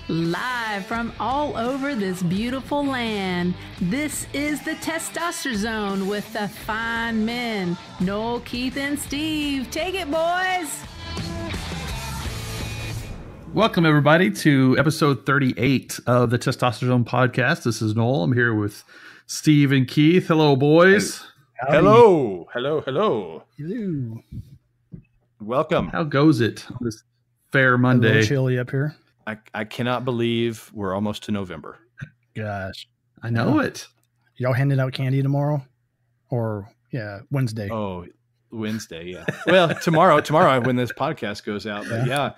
Live from all over this beautiful land, this is the Testosterone Zone with the fine men, Noel, Keith, and Steve. Take it, boys! Welcome, everybody, to episode 38 of the Testosterone podcast. This is Noel. I'm here with Steve and Keith. Hello, boys. Howdy. Hello. Hello. Welcome. How goes it on this fair Monday? A little chilly up here. I cannot believe we're almost to November. Gosh. I know it. Y'all handing out candy tomorrow? Or, Wednesday? Oh, Wednesday, yeah. Well, tomorrow when this podcast goes out. But yeah,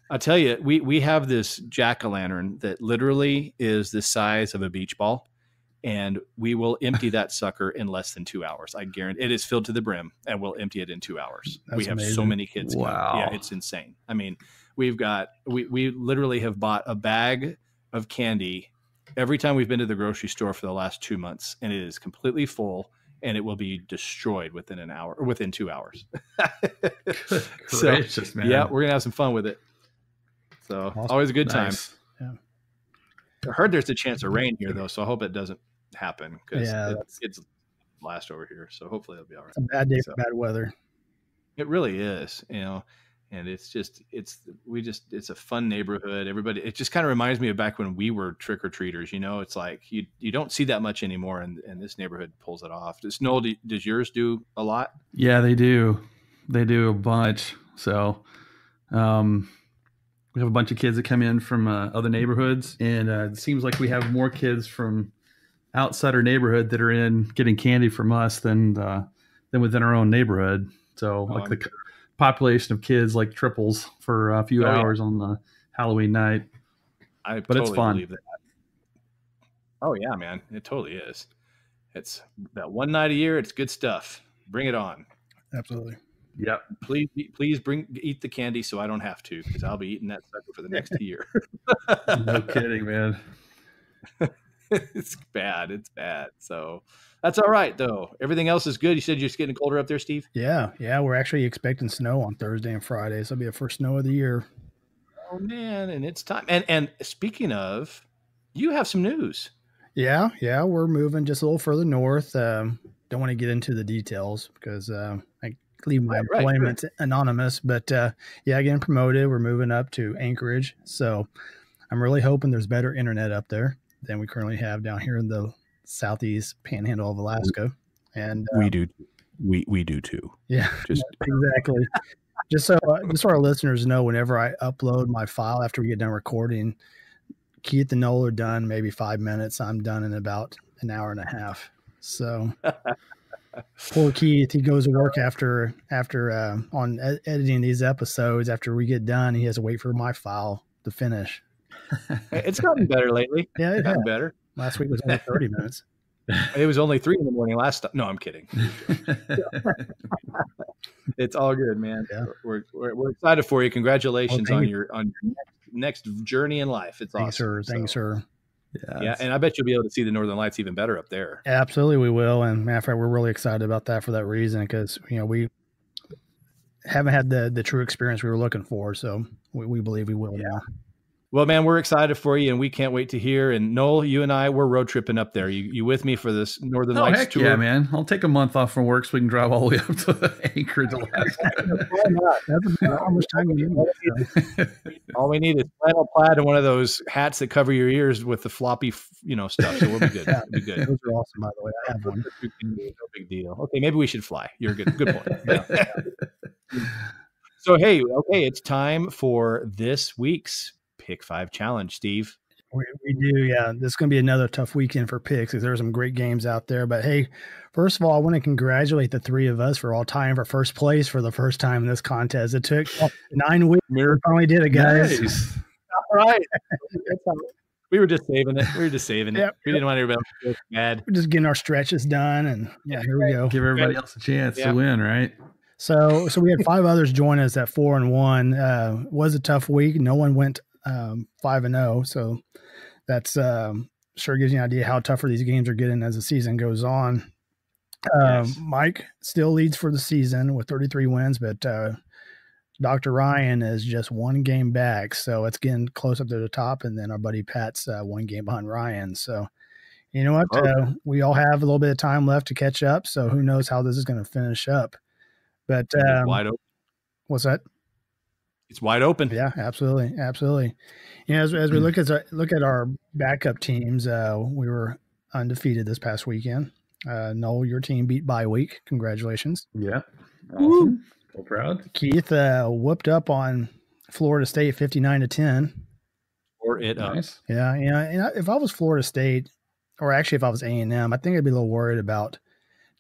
I'll tell you, we have this jack-o'-lantern that literally is the size of a beach ball, and we will empty that sucker in less than 2 hours. I guarantee it is filled to the brim, and we'll empty it in 2 hours. That's we have amazing. So many kids. Wow. Yeah, it's insane. I mean, we literally have bought a bag of candy every time we've been to the grocery store for the last 2 months, and it is completely full, and it will be destroyed within an hour or within 2 hours. Gracious, man. Yeah, we're gonna have some fun with it. So Awesome. Always a good time. Nice. Yeah. I heard there's a chance of rain here though, so I hope it doesn't happen because it's last over here. So hopefully it'll be all right. It's a bad day for bad weather. It really is, and it's a fun neighborhood. Everybody, it just kind of reminds me of back when we were trick or treaters. It's like you don't see that much anymore, and this neighborhood pulls it off. Does yours do a lot? Yeah, they do. They do a bunch. So, we have a bunch of kids that come in from other neighborhoods, and it seems like we have more kids from outside our neighborhood that are in getting candy from us than within our own neighborhood. So, the population of kids like triples for a few hours on the Halloween night. It's fun. Believe that. Oh yeah, man, it totally is. It's that one night a year. It's good stuff. Bring it on. Absolutely. Yep. Please eat the candy so I don't have to, because I'll be eating that sucker for the next year. No kidding, man. It's bad. So that's all right though. Everything else is good. You said you're just getting colder up there, Steve? Yeah. We're actually expecting snow on Thursday and Friday. So it'll be the first snow of the year. Oh man, and it's time. And speaking of, you have some news. Yeah. We're moving just a little further north. Don't want to get into the details because I leave my employment anonymous, but getting promoted. We're moving up to Anchorage. So I'm really hoping there's better internet up there than we currently have down here in the southeast panhandle of Alaska. And we do too. Yeah, exactly. just so our listeners know, whenever I upload my file after we get done recording, Keith and Noel are done maybe 5 minutes. I'm done in about an hour and a half. So poor Keith, he goes to work after on editing these episodes. After we get done, he has to wait for my file to finish. It's gotten better lately. Yeah, it's gotten better. Last week was only 30 minutes. It was only 3 a.m. last time. No, I'm kidding. It's all good, man. Yeah. We're excited for you. Congratulations on your next journey in life. It's awesome. Thanks, sir. Yeah, and I bet you'll be able to see the Northern Lights even better up there. Absolutely, we will. And matter of fact, we're really excited about that for that reason, because we haven't had the true experience we were looking for. So we believe we will now. Well, man, we're excited for you, and we can't wait to hear. And Noel, you and I, we're road tripping up there. You with me for this Northern Lights tour? Yeah, man. I'll take a month off from work so we can drive all the way up to Anchorage, Alaska. How much time you need? All we need is flannel plaid and one of those hats that cover your ears with the floppy, stuff. So we'll be good. Yeah, we'll be good. Those are awesome, by the way. I have one. No big deal. Okay, maybe we should fly. You're good. Good point. Yeah. So, hey, okay, it's time for this week's Pick 5 Challenge, Steve. We do, yeah. This is going to be another tough weekend for picks because there's some great games out there. But hey, first of all, I want to congratulate the three of us for all tying for first place for the first time in this contest. It took 9 weeks. We finally did it, guys. Nice. All right. We were just saving it. Yep. We didn't want everybody to feel bad. We're just getting our stretches done, and here we go. Give everybody else a chance to win, right? So we had 5 others join us at 4-1. It was a tough week. No one went 5-0. So that's sure gives you an idea how tougher these games are getting as the season goes on. Mike still leads for the season with 33 wins, but Dr. Ryan is just one game back, so it's getting close up to the top, and then our buddy Pat's one game behind Ryan. So, you know what? We all have a little bit of time left to catch up, so who knows how this is going to finish up. But it's wide open. What's that? It's wide open. Yeah, absolutely. You know, as we look at our backup teams, we were undefeated this past weekend. Noel, your team beat bye week. Congratulations. Yeah. Awesome. So proud. Keith whooped up on Florida State 59-10. Or it Nice. Yeah, and if I was Florida State, or actually if I was A&M, I think I'd be a little worried about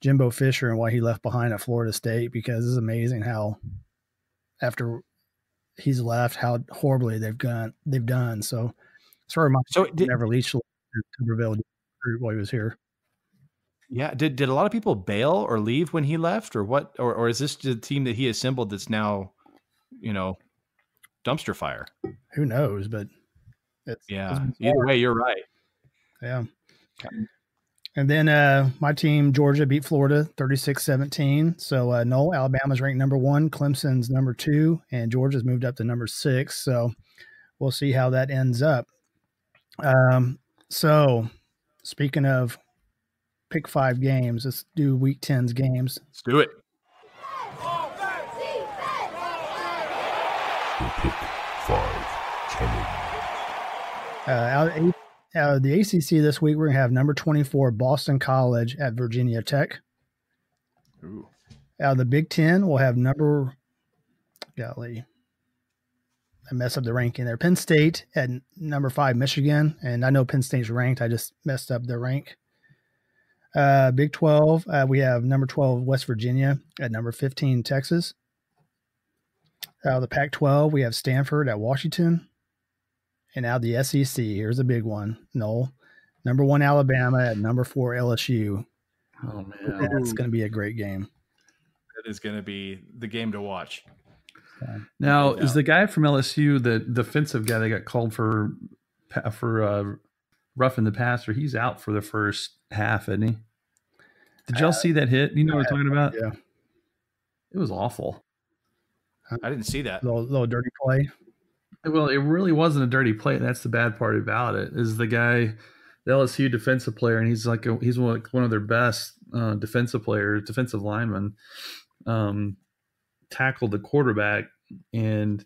Jimbo Fisher and what he left behind at Florida State, because it's amazing how after he's left, how horribly they've done. So sorry, never reached Tuberville while he was here. Yeah. Did a lot of people bail or leave when he left, or what? Or is this the team that he assembled that's now, dumpster fire? Who knows? But either way, you're right. Yeah. And then my team, Georgia, beat Florida 36-17. So Noel, Alabama's ranked number 1, Clemson's number 2, and Georgia's moved up to number 6. So we'll see how that ends up. So speaking of pick 5 games, let's do Week 10's games. Let's do it. Pick 5 coming. Out of the ACC this week, we're going to have number 24 Boston College at Virginia Tech. Ooh. Out of the Big Ten, we'll have I messed up the ranking there. Penn State at number 5 Michigan, and I know Penn State's ranked. I just messed up the rank. Big 12, we have number 12 West Virginia at number 15 Texas. Out of the Pac-12, we have Stanford at Washington. And out of the SEC, here's a big one, Noel. Number 1 Alabama at number 4 LSU. Oh, man. That's going to be a great game. That is going to be the game to watch. Now, is the guy from LSU the defensive guy that got called for roughing the passer? He's out for the first half, isn't he? Did y'all see that hit? You know what I'm talking about? Yeah. It was awful. I didn't see that. Little dirty play. Well, it really wasn't a dirty play. That's the bad part about it. Is the guy, the LSU defensive player, and he's one of their best defensive linemen, tackled the quarterback, and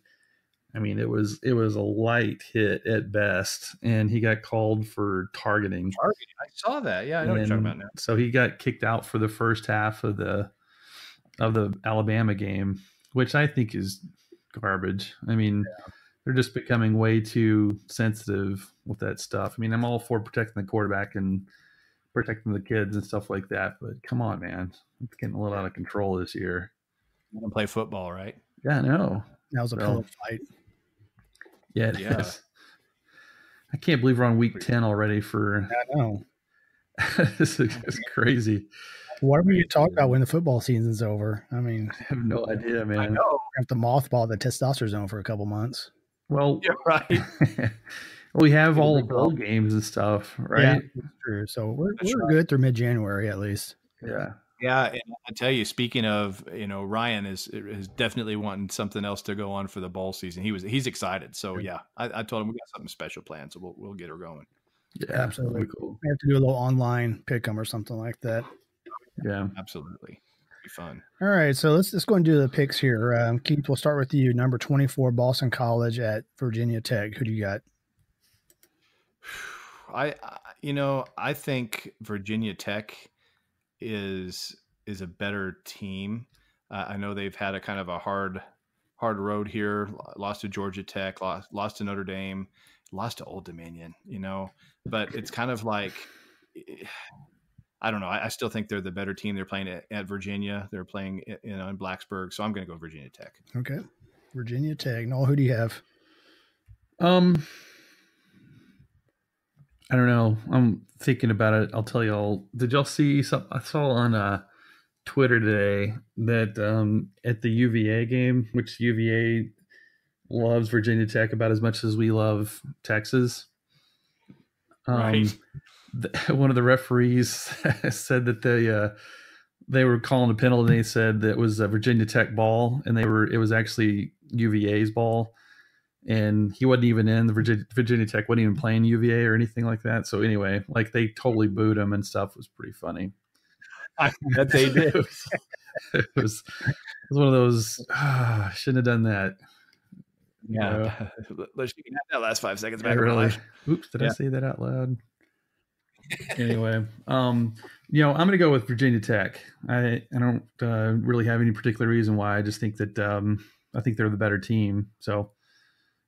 I mean it was a light hit at best, and he got called for targeting. I saw that. Yeah, I know what you're talking about now. So he got kicked out for the first half of the Alabama game, which I think is garbage. I mean. Yeah. They're just becoming way too sensitive with that stuff. I mean, I'm all for protecting the quarterback and protecting the kids and stuff like that, but come on, man. It's getting a little out of control this year. You want to play football, right? Yeah, I know. That was a pillow fight. Yeah, it is. I can't believe we're on week 10 already for... I know. This is crazy. What are we going to talk about when the football season's over? I mean... I have no idea, man. I know. We have to mothball the testosterone for a couple months. Well, yeah, right. We have all the bowl games and stuff, right? Yeah, that's true. So we're good through mid-January at least. Yeah. Yeah, and I tell you, speaking of, Ryan is definitely wanting something else to go on for the bowl season. He's excited. So yeah, I told him we got something special planned, so we'll get her going. Yeah, absolutely. Cool. We have to do a little online pick 'em or something like that. Yeah, absolutely. Be fun. All right, so let's go and do the picks here. Keith, we'll start with you. Number 24, Boston College at Virginia Tech. Who do you got? I think Virginia Tech is a better team. I know they've had a kind of a hard road here. Lost to Georgia Tech, lost to Notre Dame, lost to Old Dominion. But it's kind of like. I don't know. I still think they're the better team. They're playing at Virginia. They're playing in Blacksburg. So I'm going to go Virginia Tech. Okay. Virginia Tech. Noel, who do you have? I don't know. I'm thinking about it. I'll tell y'all. Did y'all see something? I saw on Twitter today that at the UVA game, which UVA loves Virginia Tech about as much as we love Texas. Right. One of the referees said that they were calling a penalty. And they said that it was a Virginia Tech ball, and it was actually UVA's ball, and he wasn't even in the Virginia Tech, wasn't even playing UVA or anything like that. So anyway, like they totally booed him and stuff. It was pretty funny. I bet they did. It was one of those, shouldn't have done that. Yeah. Let's you can have that last 5 seconds back. Really. Oops, did I say that out loud? Anyway, I'm going to go with Virginia Tech. I don't really have any particular reason why. I just think that I think they're the better team. So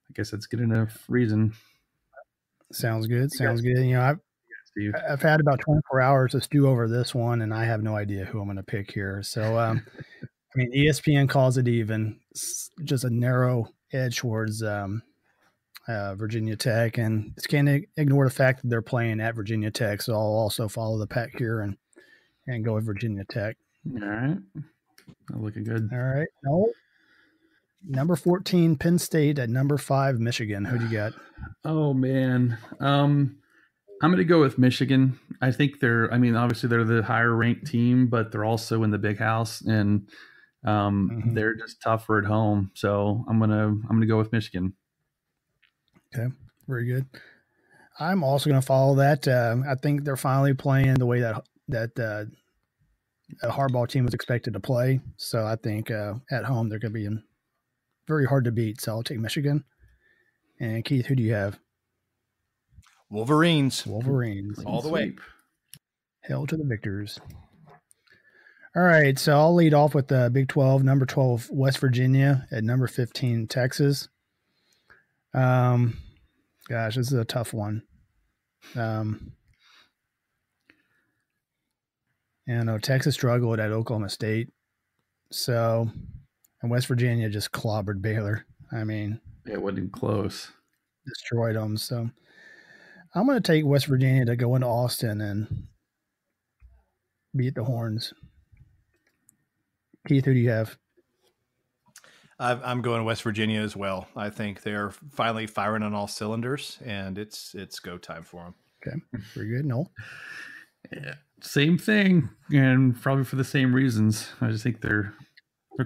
I guess that's good enough reason. Sounds good. I've had about 24 hours to stew over this one, and I have no idea who I'm going to pick here. So, ESPN calls it even. It's just a narrow edge towards Virginia Tech, and just can't ignore the fact that they're playing at Virginia Tech. So I'll also follow the pack here and go with Virginia Tech. All right. Looking good. All right. No. Number 14, Penn State at number 5, Michigan. Who do you got? Oh, man. I'm going to go with Michigan. I think obviously they're the higher ranked team, but they're also in the big house, and they're just tougher at home. So I'm gonna go with Michigan. Okay, very good. I'm also going to follow that. I think they're finally playing the way that a hardball team was expected to play. So I think at home they're going to be very hard to beat. So I'll take Michigan. And Keith, who do you have? Wolverines. All the way. Hail to the victors. All right, so I'll lead off with the Big 12, number 12, West Virginia, at number 15, Texas. Gosh, this is a tough one. Texas struggled at Oklahoma State. So, and West Virginia just clobbered Baylor. It wasn't even close. Destroyed them. So I'm going to take West Virginia to go into Austin and beat the Horns. Keith, who do you have? I'm going West Virginia as well. I think they're finally firing on all cylinders, and it's go time for them. Okay, pretty good. Noel? Yeah, same thing, and probably for the same reasons. I just think they're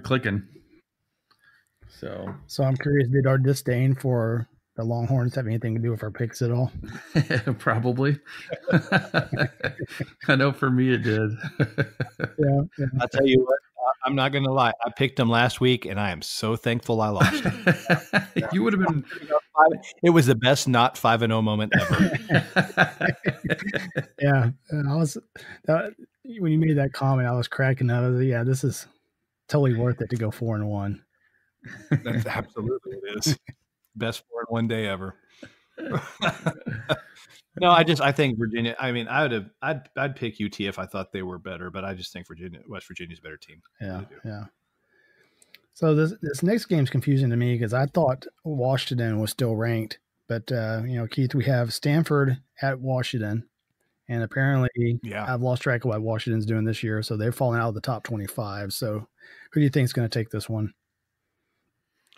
clicking. So I'm curious, did our disdain for the Longhorns have anything to do with our picks at all? Probably. I know for me it did. Yeah. I'll tell you what, I'm not going to lie. I picked them last week, and I am so thankful I lost. You would have been. It was the best not 5-0 moment ever. Yeah. When you made that comment, I was cracking up. Yeah, this is totally worth it to go 4-1. That's absolutely it is. Best 4-1 day ever. No, I think Virginia. I'd pick UT if I thought they were better, but I just think West Virginia's a better team. Yeah, yeah. So this next game's confusing to me because I thought Washington was still ranked, but Keith, we have Stanford at Washington, and apparently, I've lost track of what Washington's doing this year, so they've fallen out of the top 25. So, who do you think is going to take this one?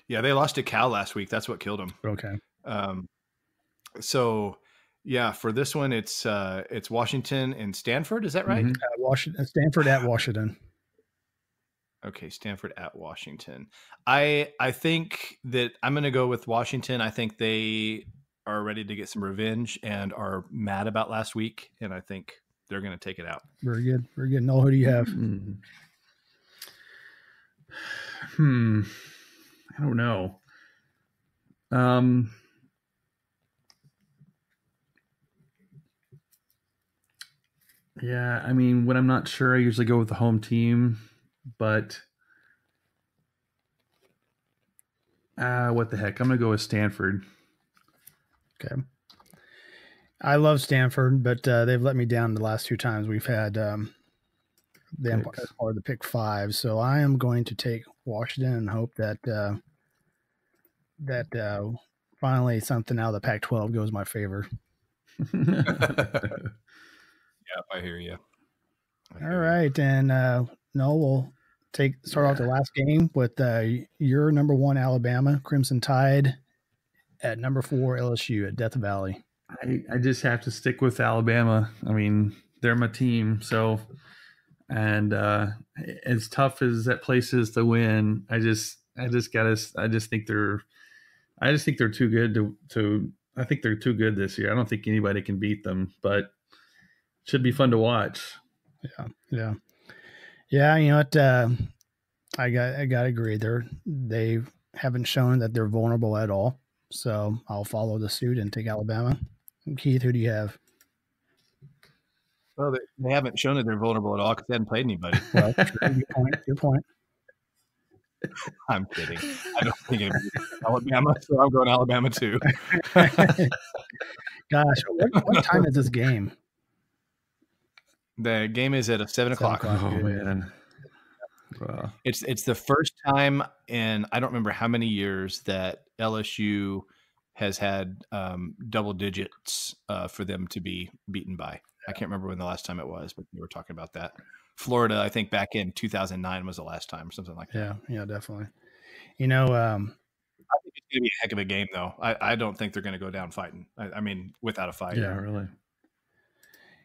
Yeah, they lost to Cal last week. That's what killed them. Okay. So, yeah, for this one, it's Washington and Stanford. Is that right? Mm-hmm. Stanford at Washington. Okay, Stanford at Washington. I think that I'm going to go with Washington. I think they are ready to get some revenge and are mad about last week, and I think they're going to take it out. Very good. Very good. Noel, who do you have? I don't know. Yeah, when I'm not sure, I usually go with the home team, but what the heck? I'm going to go with Stanford. Okay. I love Stanford, but they've let me down the last 2 times we've had them as part of the pick 5. So I am going to take Washington and hope that finally something out of the Pac-12 goes my favor. Yeah, I hear you. All right, and we'll start off the last game with your number 1 Alabama Crimson Tide at number 4 LSU at Death Valley. I just have to stick with Alabama. They're my team. So, and as tough as that place is to win, I I just think they're too good to. I think they're too good this year. I don't think anybody can beat them, but it should be fun to watch. Yeah. You know what? I got to agree. They haven't shown that they're vulnerable at all. So I'll follow the suit and take Alabama. Keith, who do you have? Well, they haven't shown that they're vulnerable at all because they haven't played anybody. Well, good point. I'm kidding. I don't think anybody's Alabama, so I'm going Alabama too. Gosh, what time is this game? The game is at 7 o'clock. Oh man. Wow. It's the first time in I don't remember how many years that LSU has had double digits for them to be beaten by. I can't remember when the last time it was, but we were talking about that. Florida, I think back in 2009 was the last time or something like that. Yeah, definitely. You know, I think it's going to be a heck of a game, though. I don't think they're going to go down fighting. I mean, without a fight. Yeah, really.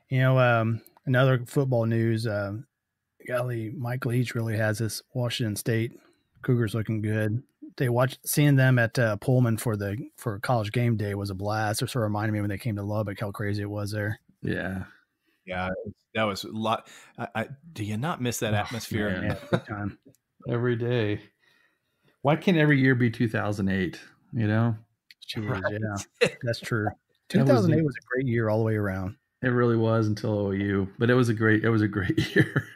You know, another football news, golly, Mike Leach really has this Washington State Cougars looking good. Seeing them at Pullman for college game day was a blast. It sort of reminded me when they came to Lubbock how crazy it was there. Yeah, that was a lot. Do you not miss that atmosphere? Yeah, big time. Every day. Why can't every year be 2008? You know, Jeez, yeah, that's true. 2008 was a great year all the way around. It really was until OU, but it was a great year.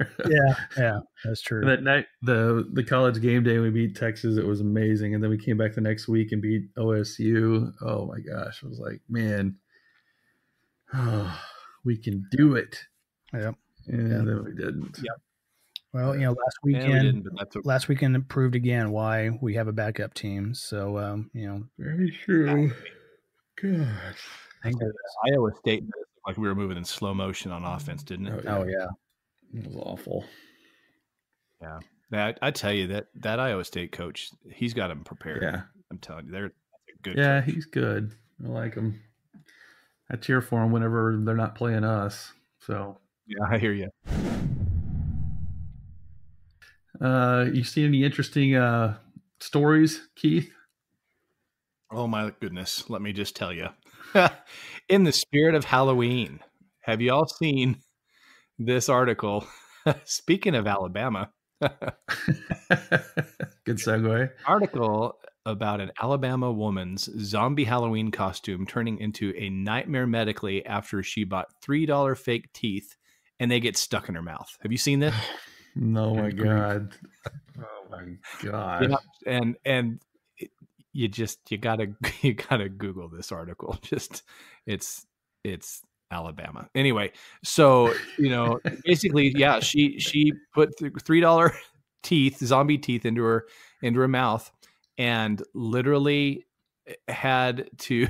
yeah, that's true. That night, the college game day, we beat Texas. It was amazing, and then we came back the next week and beat OSU. Oh my gosh, I was like, man, we can do it. Yep. And then we didn't. Yep. Well, you know, last weekend proved again why we have a backup team. So, you know, very true. Gosh, Iowa State looked like we were moving in slow motion on offense, didn't it? Oh yeah, it was awful. Yeah, I tell you that Iowa State coach, he's got them prepared. Yeah, I'm telling you, they're a good. Yeah, coach. He's good. I like him. I cheer for him whenever they're not playing us. So yeah, I hear you. You see any interesting stories, Keith? Oh my goodness! Let me just tell you. In the spirit of Halloween, have you all seen this article? Speaking of Alabama, good segue. Article about an Alabama woman's zombie Halloween costume turning into a nightmare medically after she bought $3 fake teeth and they get stuck in her mouth. Have you seen this? No, my God. Oh my God. Yeah, and you gotta Google this article. Just it's Alabama. Anyway, so basically, yeah, she put $3 zombie teeth into her mouth, and literally had to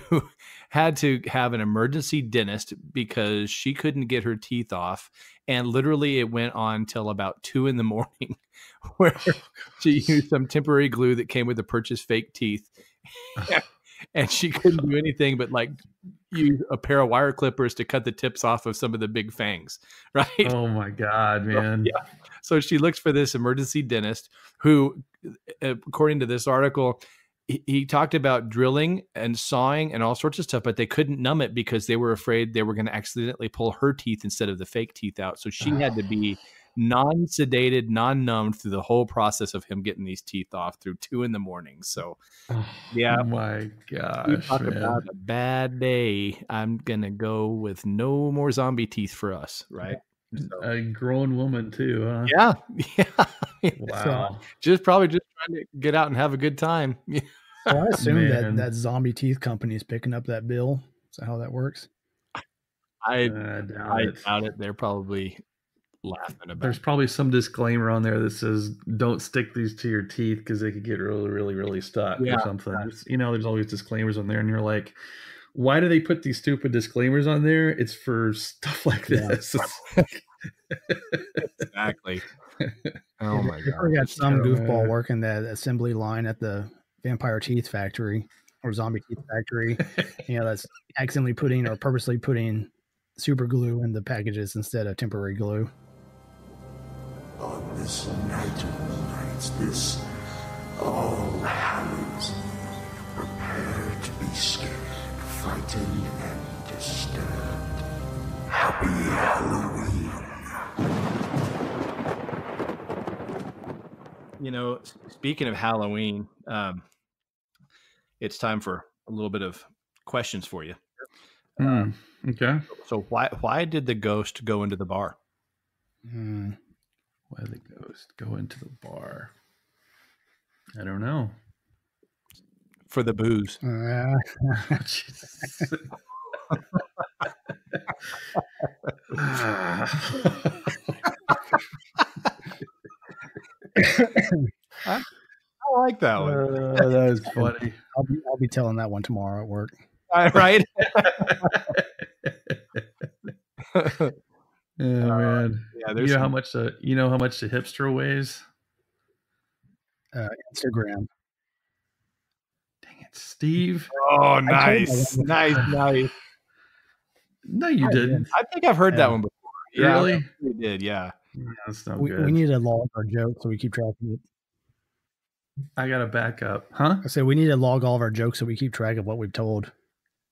have an emergency dentist because she couldn't get her teeth off, and literally it went on till about 2 a.m. where she used some temporary glue that came with the purchased fake teeth. And she couldn't do anything but like use a pair of wire clippers to cut the tips off of some of the big fangs, right? Oh my God, man. Yeah. So she looks for this emergency dentist who, according to this article, he talked about drilling and sawing and all sorts of stuff, but they couldn't numb it because they were afraid they were going to accidentally pull her teeth instead of the fake teeth out. So she had to be non-sedated, non-numbed through the whole process of him getting these teeth off through 2 a.m. So, yeah. Oh my gosh, talk about a bad day. I'm going to go with no more zombie teeth for us, right? So. A grown woman too, huh? Yeah. Wow. Probably just trying to get out and have a good time. So I assume that zombie teeth company is picking up that bill. Is that how that works? I doubt it. They're probably laughing about There's probably some disclaimer on there that says don't stick these to your teeth because they could get really, really, really stuck or something. There's always disclaimers on there, and you're like, why do they put these stupid disclaimers on there? It's for stuff like this. Exactly. Oh my God. We got some goofball working that assembly line at the Vampire Teeth Factory or Zombie Teeth Factory. That's accidentally putting or purposely putting super glue in the packages instead of temporary glue. On this night of nights, this All Hallows, prepare to be scared, frightened, and disturbed. Happy Halloween. You know, speaking of Halloween, it's time for a little bit of questions for you. Okay. So why did the ghost go into the bar? Why did the ghost go into the bar? I don't know. For the booze. Jesus. I like that one. That was funny. I'll be telling that one tomorrow at work. Right? Oh man. Yeah, You know how much the hipster weighs? Instagram. Dang it, Steve. Oh, nice. Nice. No, you didn't. I think I've heard that one before. Yeah, Really? we did, yeah. That's not We good. need to log our jokes so we keep track of it. I gotta back up. Huh? I said we need to log all of our jokes so we keep track of what we've told.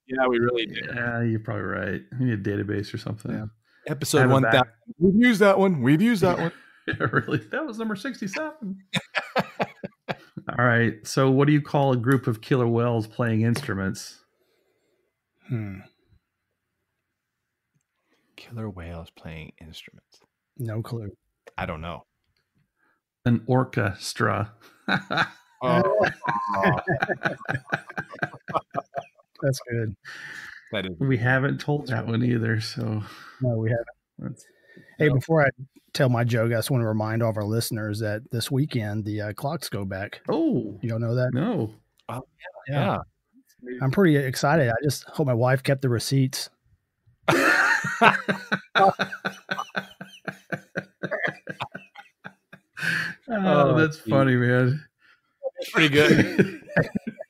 Yeah, we really did. Yeah, you're probably right. We need a database or something. Yeah. Episode Have it 1000. back. We've used that one. Yeah, really? That was number 67. All right. So what do you call a group of killer whales playing instruments? Killer whales playing instruments. No clue. I don't know. An orchestra. Oh, That's good. that is. We haven't told that one either. So No, we haven't. Hey, before I tell my joke, I just want to remind all of our listeners that this weekend the clocks go back. Oh, You don't know that? no. Oh, yeah. I'm pretty excited. I just hope my wife kept the receipts. Oh, that's funny, man. That's pretty good.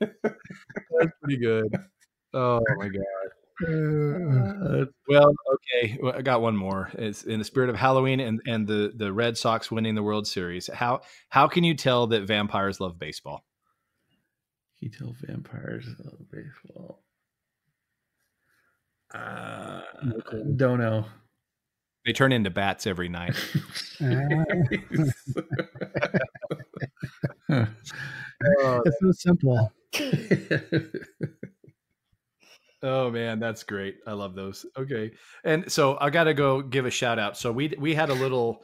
That's pretty good. Oh my god. Well, okay. Well, I got one more. It's in the spirit of Halloween and the Red Sox winning the World Series. How can you tell that vampires love baseball? Can you tell vampires love baseball? Don't know. They turn into bats every night. It's so simple. Oh man, that's great. I love those. Okay. And so I got to go give a shout out. So we had a little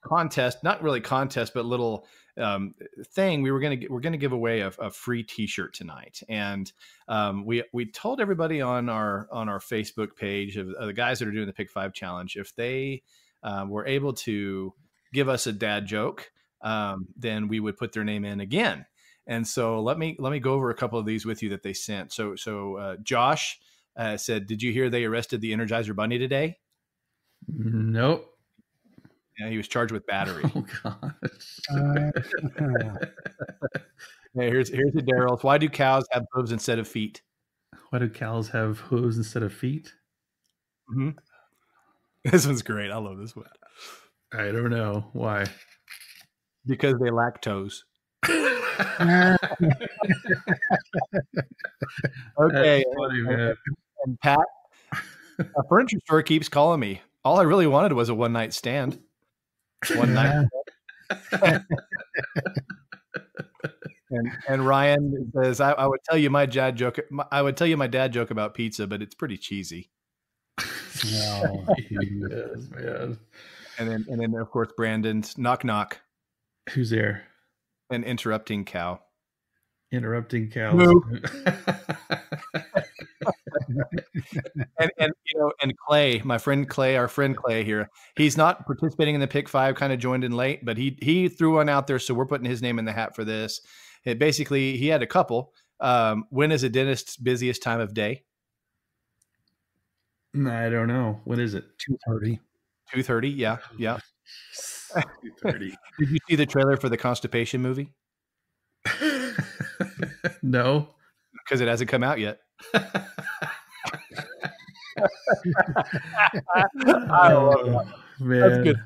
contest, not really contest, but little thing. We're going to give away a free t-shirt tonight. And we told everybody on our Facebook page of the guys that are doing the Pick 5 challenge, if they were able to give us a dad joke, then we would put their name in again. And so let me go over a couple of these with you that they sent. So Josh said, "Did you hear they arrested the Energizer Bunny today?" Nope. Yeah, he was charged with battery. Oh gosh. Hey, here's a Daryl's. Why do cows have hooves instead of feet? Why do cows have hooves instead of feet? Mm-hmm. This one's great. I love this one. I don't know why. Because they lack toes. Okay. Okay. Funny, man. And Pat, a furniture store keeps calling me. All I really wanted was a one-night stand. One night. And Ryan says, I would tell you my dad joke. I would tell you my dad joke about pizza, but it's pretty cheesy. No, yes, man. And then of course Brandon's knock knock. Who's there? An interrupting cow. Interrupting cows. No. and and Clay, my friend Clay, our friend Clay here, he's not participating in the Pick 5, kind of joined in late, but he threw one out there, so we're putting his name in the hat for this. It basically, he had a couple. When is a dentist's busiest time of day? I don't know. When is it? 2:30. 2:30. Yeah. 2:30. Did you see the trailer for the Constipation movie? No, because it hasn't come out yet. I love that. Man. That's good.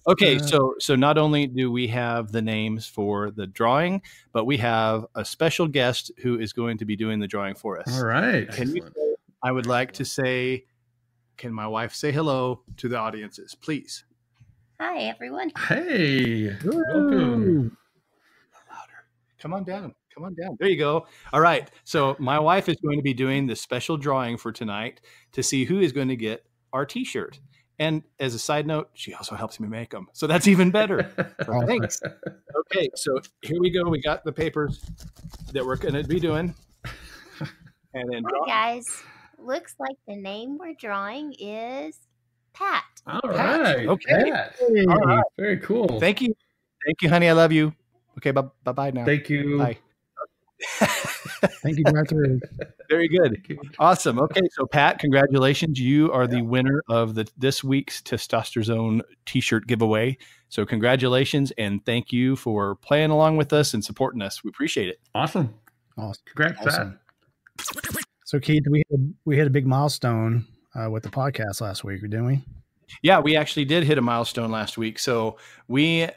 Okay, so not only do we have the names for the drawing, but we have a special guest who is going to be doing the drawing for us. All right. I would like to say, can my wife say hello to the audiences, please? Hi, everyone. Hey, welcome. Louder. Come on down. Come on down. There you go. All right. So my wife is going to be doing the special drawing for tonight to see who is going to get our T-shirt. And as a side note, she also helps me make them. So that's even better. So thanks. Okay. So here we go. We got the papers that we're going to be doing. And then Hi, guys. Looks like the name we're drawing is Pat. All right. Okay. Pat. Hey. All right. Very cool. Thank you. Thank you, honey. I love you. Okay. Bye-bye now. Thank you. Bye. Thank you, Arthur. Very good. Awesome. Okay, so Pat, congratulations. You are the winner of this week's Testosterone T-shirt giveaway. So congratulations, and thank you for playing along with us and supporting us. We appreciate it. Awesome. Congrats, Awesome. So, Keith, we hit a big milestone with the podcast last week, didn't we? Yeah, we actually did hit a milestone last week. So we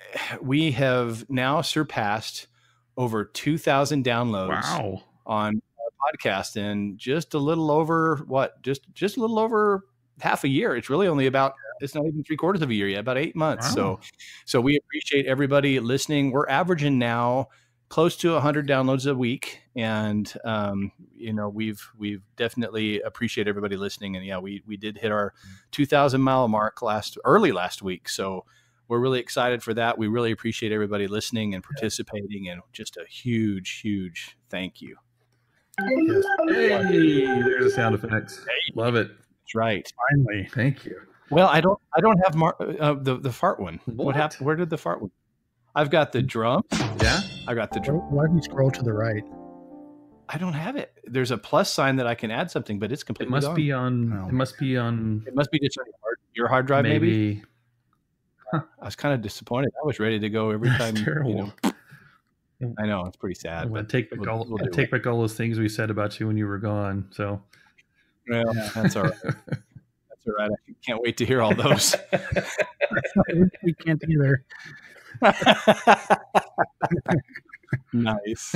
have now surpassed over 2,000 downloads on our podcast in just a little over just a little over half a year. It's really only about, it's not even 3/4 of a year yet, about 8 months. Wow. So we appreciate everybody listening. We're averaging now close to 100 downloads a week. And, we've definitely appreciate everybody listening. And yeah, we did hit our 2,000 mile mark early last week. So we're really excited for that. We really appreciate everybody listening and participating, and just a huge, huge thank you. Yes. Hey, there's the sound effects. Love it. That's right. Finally. Thank you. Well, I don't have the fart one. What happened? Where did the fart one? I've got the drums. Yeah. I got the drum. Why do you scroll to the right? I don't have it. There's a plus sign that I can add something, but it's completely It must gone. be on. It must be on. It must be just on your hard drive, maybe. Huh. I was kind of disappointed. I was ready to go every time. Terrible. I know, it's pretty sad. I'm gonna But take back all those things we said about you when you were gone. So, well, that's all right. That's all right. I can't wait to hear all those. We can't either. Nice.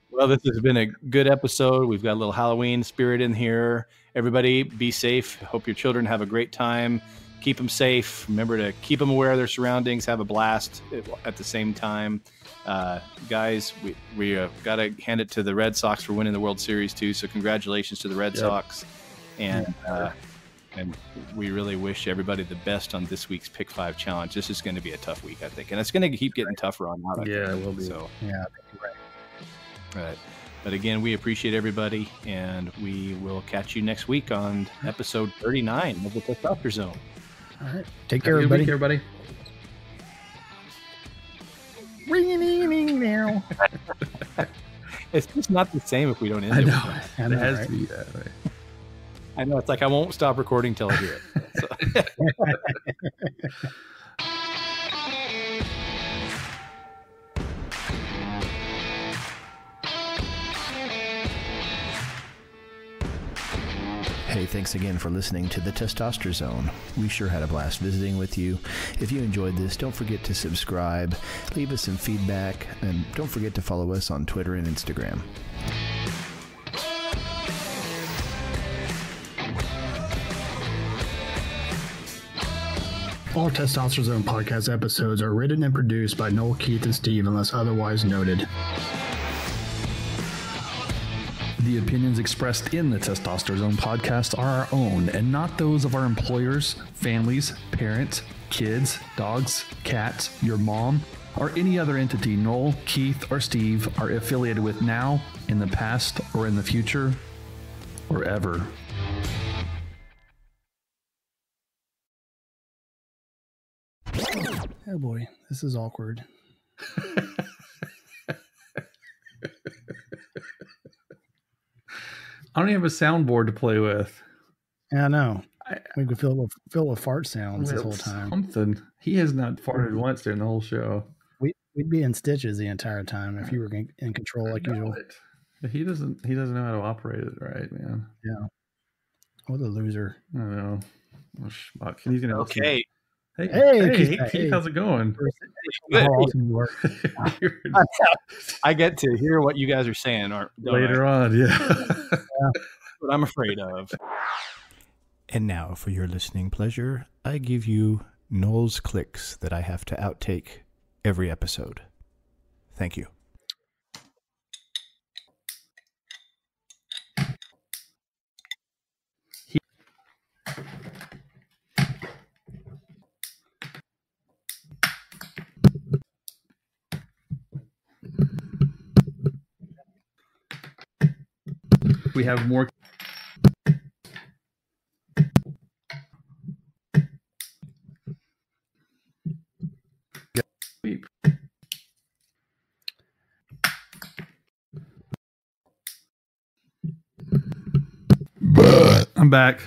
Well, this has been a good episode. We've got a little Halloween spirit in here. Everybody, be safe. Hope your children have a great time. Keep them safe. Remember to keep them aware of their surroundings. Have a blast at the same time. Guys, we got to hand it to the Red Sox for winning the World Series too. So congratulations to the Red Sox. And we really wish everybody the best on this week's Pick 5 Challenge. This is going to be a tough week, I think. And it's going to keep getting tougher on out. Yeah, it will be. So, yeah, right. But again, we appreciate everybody, and we will catch you next week on episode 39 of the Testosterone Zone. All right. Take care, everybody. Everybody. Ring now. It's just not the same if we don't end I it. know. I know, It has right? to be that way. I know. It's like I won't stop recording till I hear it. So. Hey, thanks again for listening to the Testosterone Zone. We sure had a blast visiting with you. If you enjoyed this, don't forget to subscribe, leave us some feedback, and don't forget to follow us on Twitter and Instagram. All Testosterone podcast episodes are written and produced by Noel, Keith, and Steve unless otherwise noted. The opinions expressed in the Testosterone podcast are our own and not those of our employers, families, parents, kids, dogs, cats, your mom, or any other entity Noel, Keith, or Steve are affiliated with now, in the past, or in the future, or ever. Oh boy, this is awkward. I don't even have a soundboard to play with. Yeah, I know. We could fill it with fart sounds this whole time. Something. He has not farted once during the whole show. We'd be in stitches the entire time if you were in control like usual. But he doesn't know how to operate it right, man. Yeah. What a loser. I don't know. Oh, schmuck. He's gonna Okay. Hey, Keith, how's it going? How awesome you work. I get to hear what you guys are saying Later on, yeah. What I'm afraid of. And now, for your listening pleasure, I give you Noel's clicks that I have to outtake every episode. Thank you. We have more. I'm back.